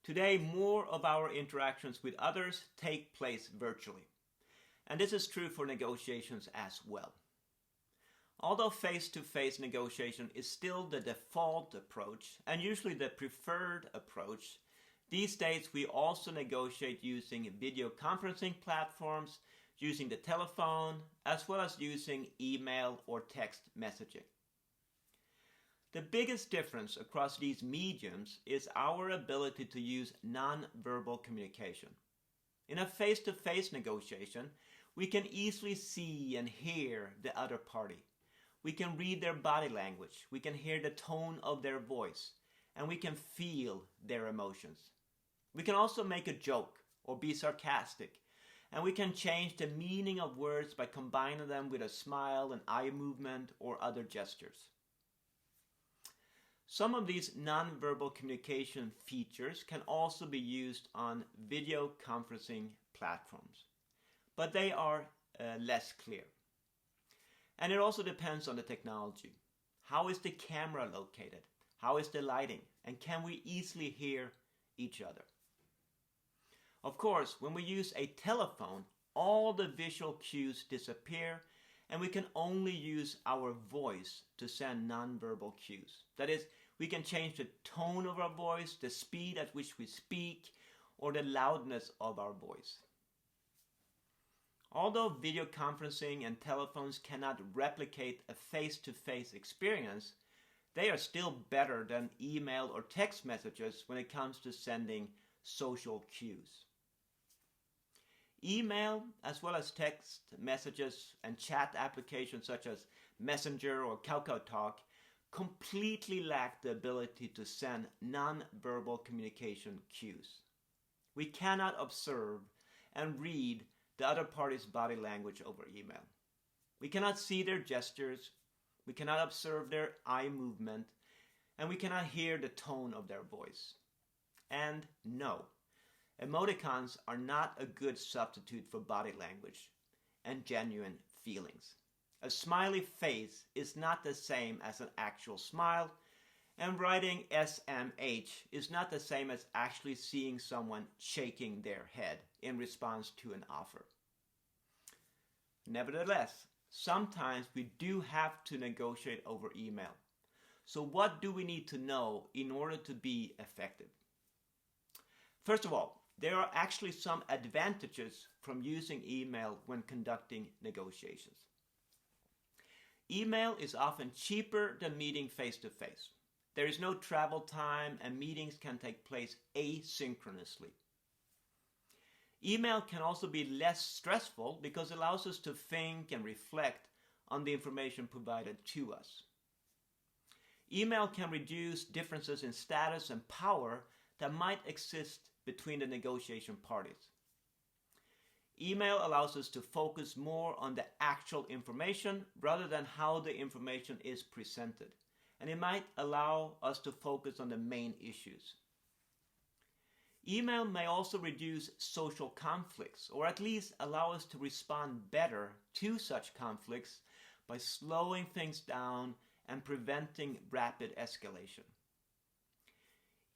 Today, more of our interactions with others take place virtually. And this is true for negotiations as well. Although face-to-face negotiation is still the default approach and usually the preferred approach, these days we also negotiate using video conferencing platforms, using the telephone, as well as using email or text messaging. The biggest difference across these mediums is our ability to use non-verbal communication. In a face-to-face negotiation, we can easily see and hear the other party. We can read their body language, we can hear the tone of their voice, and we can feel their emotions. We can also make a joke or be sarcastic, and we can change the meaning of words by combining them with a smile, an eye movement, or other gestures. Some of these non-verbal communication features can also be used on video conferencing platforms, but they are less clear. And it also depends on the technology. How is the camera located? How is the lighting? And can we easily hear each other? Of course, when we use a telephone, all the visual cues disappear and we can only use our voice to send non-verbal cues. That is, we can change the tone of our voice, the speed at which we speak, or the loudness of our voice. Although video conferencing and telephones cannot replicate a face-to-face experience, they are still better than email or text messages when it comes to sending social cues. Email, as well as text messages and chat applications such as Messenger or KakaoTalk, completely lack the ability to send non-verbal communication cues. We cannot observe and read the other party's body language over email. We cannot see their gestures, we cannot observe their eye movement, and we cannot hear the tone of their voice. And no, emoticons are not a good substitute for body language and genuine feelings. A smiley face is not the same as an actual smile, and writing SMH is not the same as actually seeing someone shaking their head in response to an offer. Nevertheless, sometimes we do have to negotiate over email. So what do we need to know in order to be effective? First of all, there are actually some advantages from using email when conducting negotiations. Email is often cheaper than meeting face-to-face. There is no travel time and meetings can take place asynchronously. Email can also be less stressful because it allows us to think and reflect on the information provided to us. Email can reduce differences in status and power that might exist between the negotiation parties. Email allows us to focus more on the actual information rather than how the information is presented, and it might allow us to focus on the main issues. Email may also reduce social conflicts, or at least allow us to respond better to such conflicts by slowing things down and preventing rapid escalation.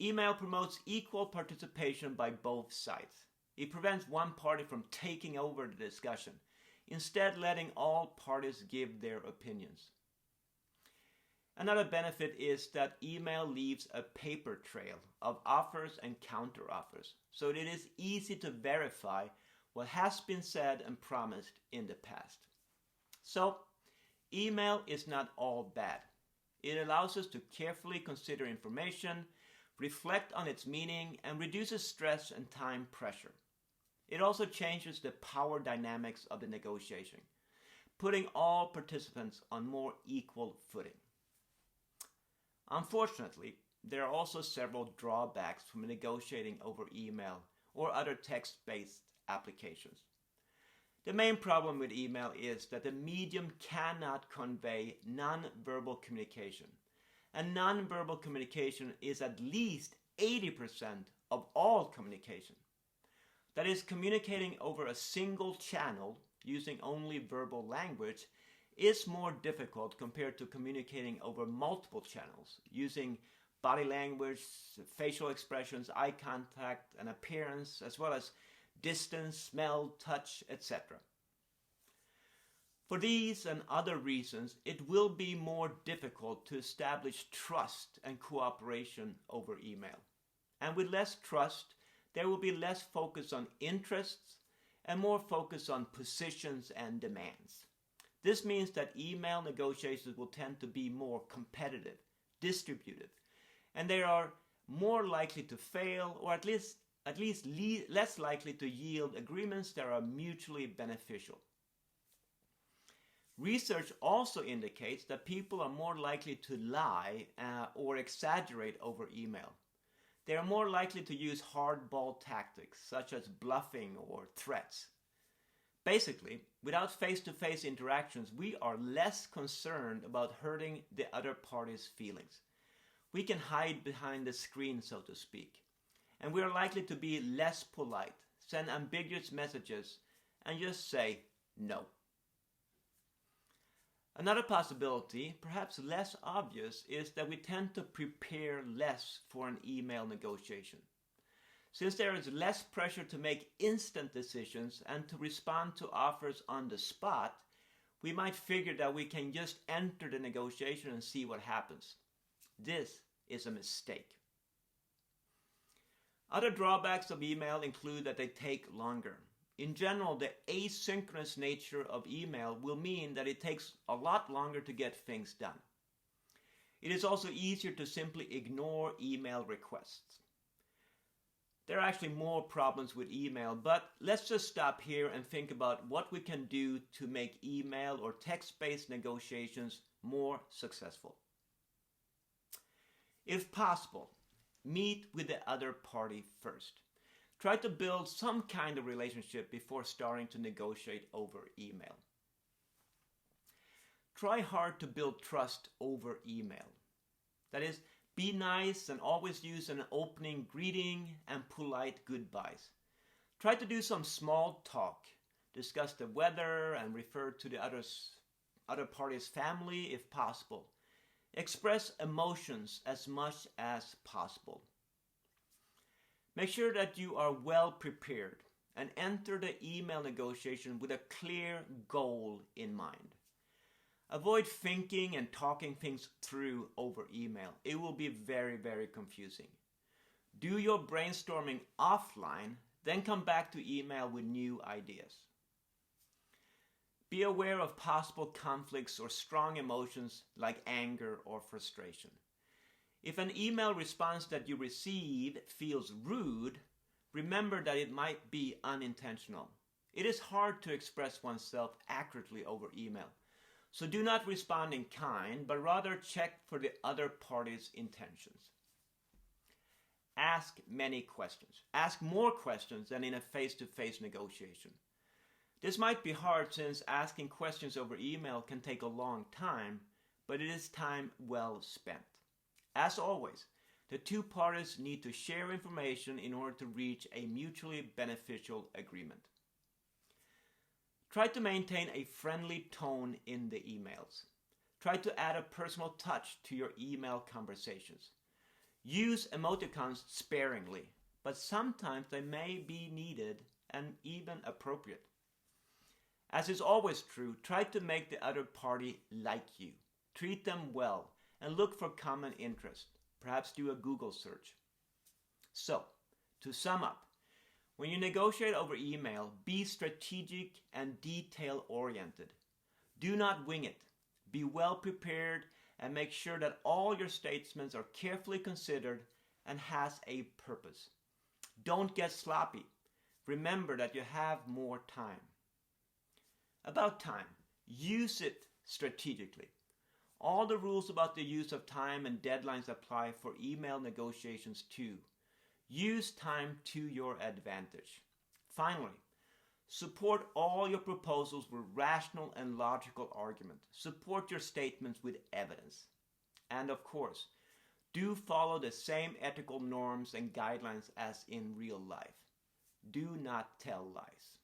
Email promotes equal participation by both sides. It prevents one party from taking over the discussion, instead letting all parties give their opinions. Another benefit is that email leaves a paper trail of offers and counteroffers, so that it is easy to verify what has been said and promised in the past. So, email is not all bad. It allows us to carefully consider information, reflect on its meaning, and reduces stress and time pressure. It also changes the power dynamics of the negotiation, putting all participants on more equal footing. Unfortunately, there are also several drawbacks from negotiating over email or other text-based applications. The main problem with email is that the medium cannot convey non-verbal communication, and non-verbal communication is at least 80% of all communication. That is, communicating over a single channel using only verbal language is more difficult compared to communicating over multiple channels using body language, facial expressions, eye contact, and appearance, as well as distance, smell, touch, etc. For these and other reasons, it will be more difficult to establish trust and cooperation over email. And with less trust, there will be less focus on interests and more focus on positions and demands. This means that email negotiations will tend to be more competitive, distributive, and they are more likely to fail, or at least less likely to yield agreements that are mutually beneficial. Research also indicates that people are more likely to lie or exaggerate over email. They are more likely to use hardball tactics such as bluffing or threats. Basically, without face-to-face interactions, we are less concerned about hurting the other party's feelings. We can hide behind the screen, so to speak, and we are likely to be less polite, send ambiguous messages, and just say no. Another possibility, perhaps less obvious, is that we tend to prepare less for an email negotiation. Since there is less pressure to make instant decisions and to respond to offers on the spot, we might figure that we can just enter the negotiation and see what happens. This is a mistake. Other drawbacks of email include that they take longer. In general, the asynchronous nature of email will mean that it takes a lot longer to get things done. It is also easier to simply ignore email requests. There are actually more problems with email, but let's just stop here and think about what we can do to make email or text-based negotiations more successful. If possible, meet with the other party first. Try to build some kind of relationship before starting to negotiate over email. Try hard to build trust over email. That is, be nice and always use an opening greeting and polite goodbyes. Try to do some small talk. Discuss the weather and refer to the other party's family if possible. Express emotions as much as possible. Make sure that you are well prepared and enter the email negotiation with a clear goal in mind. Avoid thinking and talking things through over email. It will be very, very confusing. Do your brainstorming offline, then come back to email with new ideas. Be aware of possible conflicts or strong emotions like anger or frustration. If an email response that you receive feels rude, remember that it might be unintentional. It is hard to express oneself accurately over email, so do not respond in kind, but rather check for the other party's intentions. Ask many questions. Ask more questions than in a face-to-face negotiation. This might be hard since asking questions over email can take a long time, but it is time well spent. As always, the two parties need to share information in order to reach a mutually beneficial agreement. Try to maintain a friendly tone in the emails. Try to add a personal touch to your email conversations. Use emoticons sparingly, but sometimes they may be needed and even appropriate. As is always true, try to make the other party like you. Treat them well and look for common interest. Perhaps do a Google search. So, to sum up, when you negotiate over email, be strategic and detail-oriented. Do not wing it. Be well prepared and make sure that all your statements are carefully considered and has a purpose. Don't get sloppy. Remember that you have more time. About time, use it strategically. All the rules about the use of time and deadlines apply for email negotiations too. Use time to your advantage. Finally, support all your proposals with rational and logical argument. Support your statements with evidence. And of course, do follow the same ethical norms and guidelines as in real life. Do not tell lies.